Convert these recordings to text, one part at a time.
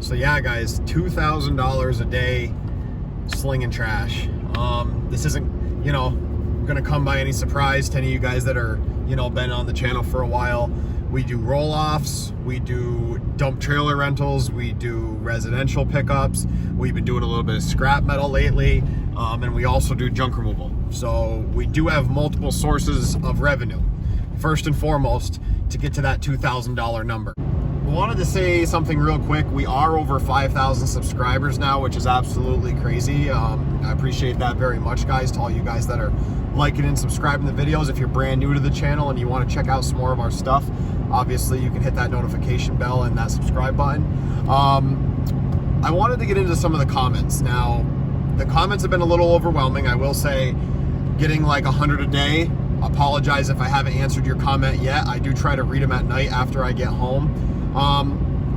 So yeah, guys, $2,000 a day slinging trash. This isn't, gonna come by any surprise to any of you guys that are, been on the channel for a while. We do roll-offs, we do dump trailer rentals, we do residential pickups. We've been doing a little bit of scrap metal lately, and we also do junk removal. So we do have multiple sources of revenue. First and foremost, to get to that $2,000 number. I wanted to say something real quick. We are over 5,000 subscribers now, which is absolutely crazy. I appreciate that very much, guys, to all you guys that are liking and subscribing the videos. If you're brand new to the channel and you want to check out some more of our stuff, obviously you can hit that notification bell and that subscribe button. I wanted to get into some of the comments. Now, the comments have been a little overwhelming. I will say, getting like 100 a day. Apologize if I haven't answered your comment yet. I do try to read them at night after I get home.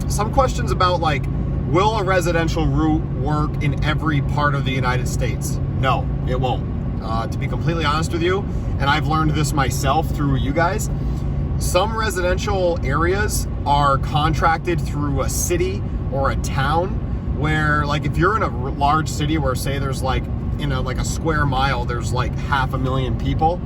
Some questions about like, will a residential route work in every part of the United States? No, it won't. To be completely honest with you, and I've learned this myself through you guys, some residential areas are contracted through a city or a town where, like, if you're in a large city where, say, there's like, like a square mile, there's like 500,000 people,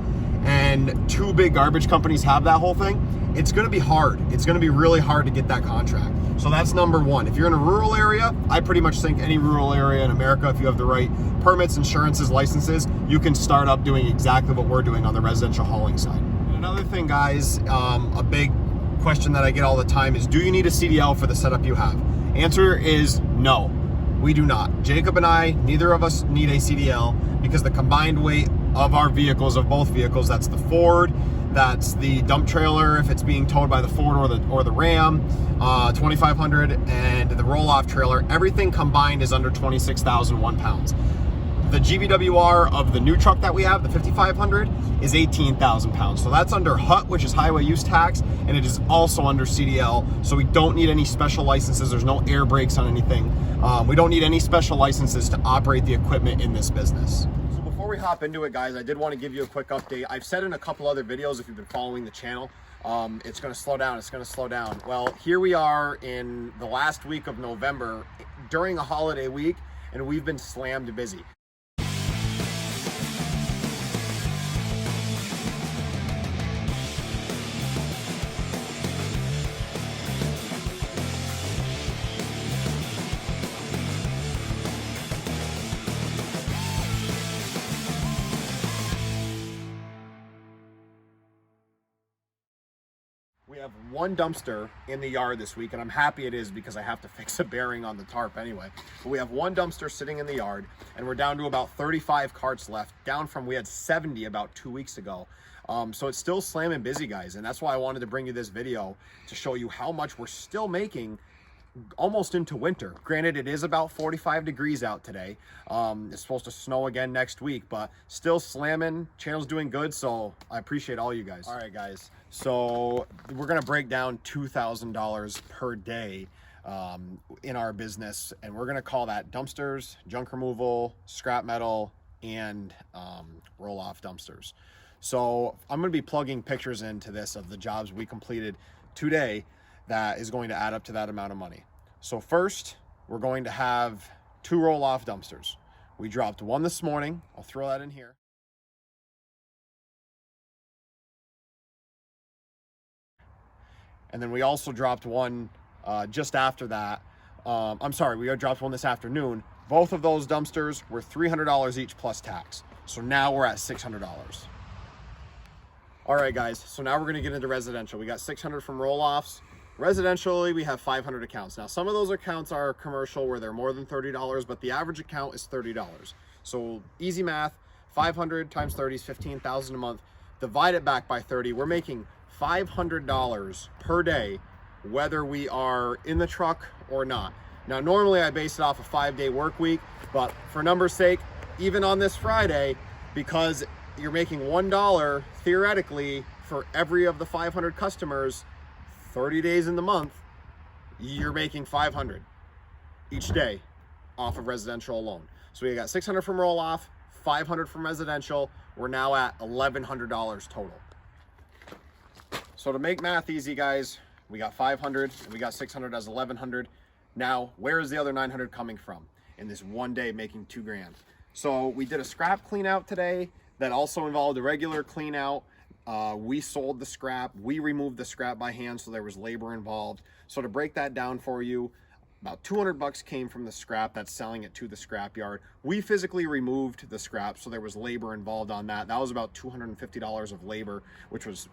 and 2 big garbage companies have that whole thing, it's going to be hard. It's going to be really hard to get that contract. So that's number one. If you're in a rural area, I pretty much think any rural area in America, if you have the right permits, insurances, licenses, you can start up doing exactly what we're doing on the residential hauling side. And another thing, guys, a big question that I get all the time is, do you need a CDL for the setup you have? Answer is no, we do not. Jacob and I, neither of us need a CDL because the combined weight of our vehicles, of both vehicles, that's the Ford, that's the dump trailer if it's being towed by the Ford or the Ram 2500, and the roll-off trailer, everything combined is under 26,001 pounds. The GVWR of the new truck that we have, the 5500, is 18,000 pounds. So that's under HUT, which is highway use tax, and it is also under CDL. So we don't need any special licenses. There's no air brakes on anything. We don't need any special licenses to operate the equipment in this business. Before we hop into it, guys, I did want to give you a quick update. I've said in a couple other videos, if you've been following the channel, it's going to slow down, it's going to slow down. Well, here we are in the last week of November during a holiday week, and we've been slammed busy. We have one dumpster in the yard this week, and I'm happy it is because I have to fix a bearing on the tarp anyway. But we have one dumpster sitting in the yard, and we're down to about 35 carts left, down from, we had 70 about 2 weeks ago. So it's still slamming busy, guys, and that's why I wanted to bring you this video to show you how much we're still making almost into winter. Granted, it is about 45 degrees out today. It's supposed to snow again next week, but still slamming. Channel's doing good, so I appreciate all you guys. All right, guys, so we're gonna break down $2,000 per day in our business, and we're gonna call that dumpsters, junk removal, scrap metal, and roll-off dumpsters. So I'm gonna be plugging pictures into this of the jobs we completed today that is going to add up to that amount of money. So first, we're going to have 2 roll-off dumpsters. We dropped one this morning. I'll throw that in here. And then we also dropped one just after that. I'm sorry, we dropped one this afternoon. Both of those dumpsters were $300 each plus tax. So now we're at $600. All right, guys, so now we're gonna get into residential. We got 600 from roll-offs. Residentially, we have 500 accounts. Now, some of those accounts are commercial where they're more than $30, but the average account is $30. So easy math, 500 times 30 is 15,000 a month. Divide it back by 30. We're making $500 per day, whether we are in the truck or not. Now, normally I base it off a 5-day work week, but for number's sake, even on this Friday, because you're making $1 theoretically for every of the 500 customers, 30 days in the month, you're making 500 each day off of residential alone. So we got 600 from roll-off, 500 from residential. We're now at $1,100 total. So to make math easy, guys, we got 500 and we got 600 as 1,100. Now, where is the other 900 coming from in this one day making $2 grand? So we did a scrap clean out today that also involved a regular clean out. We sold the scrap, we removed the scrap by hand, so there was labor involved. So to break that down for you, about 200 bucks came from the scrap that's selling it to the scrap yard. We physically removed the scrap, so there was labor involved on that. That was about $250 of labor, which was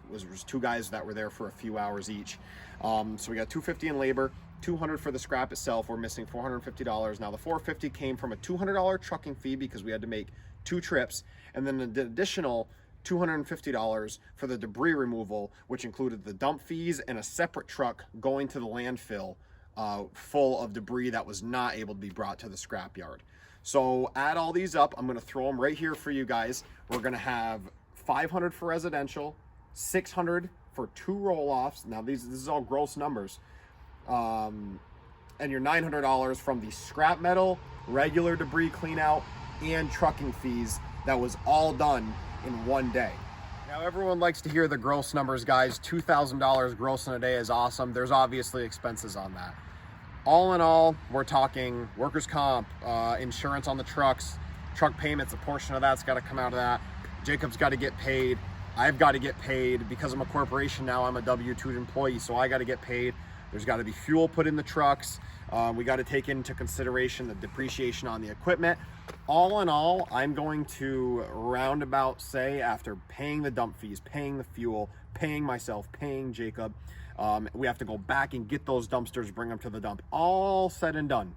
two guys that were there for a few hours each. So we got $250 in labor, $200 for the scrap itself. We're missing $450. Now the $450 came from a $200 trucking fee because we had to make 2 trips, and then the additional $250 for the debris removal, which included the dump fees and a separate truck going to the landfill full of debris that was not able to be brought to the scrap yard. So add all these up. I'm going to throw them right here for you guys. We're going to have $500 for residential, $600 for 2 roll-offs. Now this is all gross numbers. And your $900 from the scrap metal, regular debris clean out, and trucking fees. That was all done in one day. Now everyone likes to hear the gross numbers, guys. $2,000 gross in a day is awesome. There's obviously expenses on that. All in all, we're talking workers' comp, insurance on the trucks, truck payments, a portion of that's got to come out of that. Jacob's got to get paid. I've got to get paid because I'm a corporation now. I'm a W-2 employee, so I got to get paid. There's got to be fuel put in the trucks. We got to take into consideration the depreciation on the equipment. All in all, I'm going to roundabout say, after paying the dump fees, paying the fuel, paying myself, paying Jacob, we have to go back and get those dumpsters, bring them to the dump. All said and done,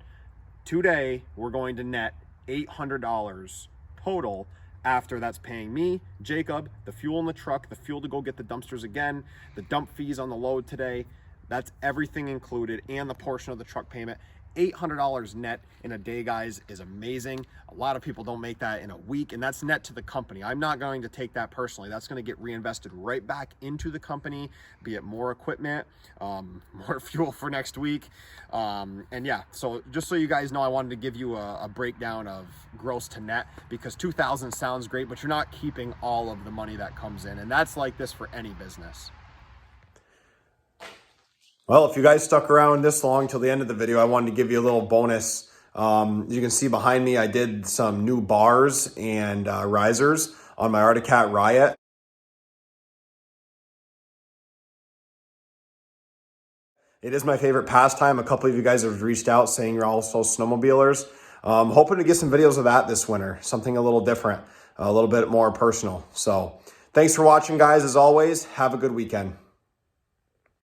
today we're going to net $800 total. After that's paying me, Jacob, the fuel in the truck, the fuel to go get the dumpsters again, the dump fees on the load today. That's everything included, and the portion of the truck payment. $800 net in a day, guys, is amazing. A lot of people don't make that in a week, and that's net to the company. I'm not going to take that personally. That's going to get reinvested right back into the company, be it more equipment, more fuel for next week. And yeah, so just so you guys know, I wanted to give you a breakdown of gross to net, because 2,000 sounds great, but you're not keeping all of the money that comes in, and that's like this for any business. Well, if you guys stuck around this long till the end of the video, I wanted to give you a little bonus. You can see behind me, I did some new bars and risers on my Arctic Cat Riot. It is my favorite pastime. A couple of you guys have reached out saying you're also snowmobilers. Hoping to get some videos of that this winter, something a little different, a little bit more personal. So thanks for watching, guys. As always, have a good weekend.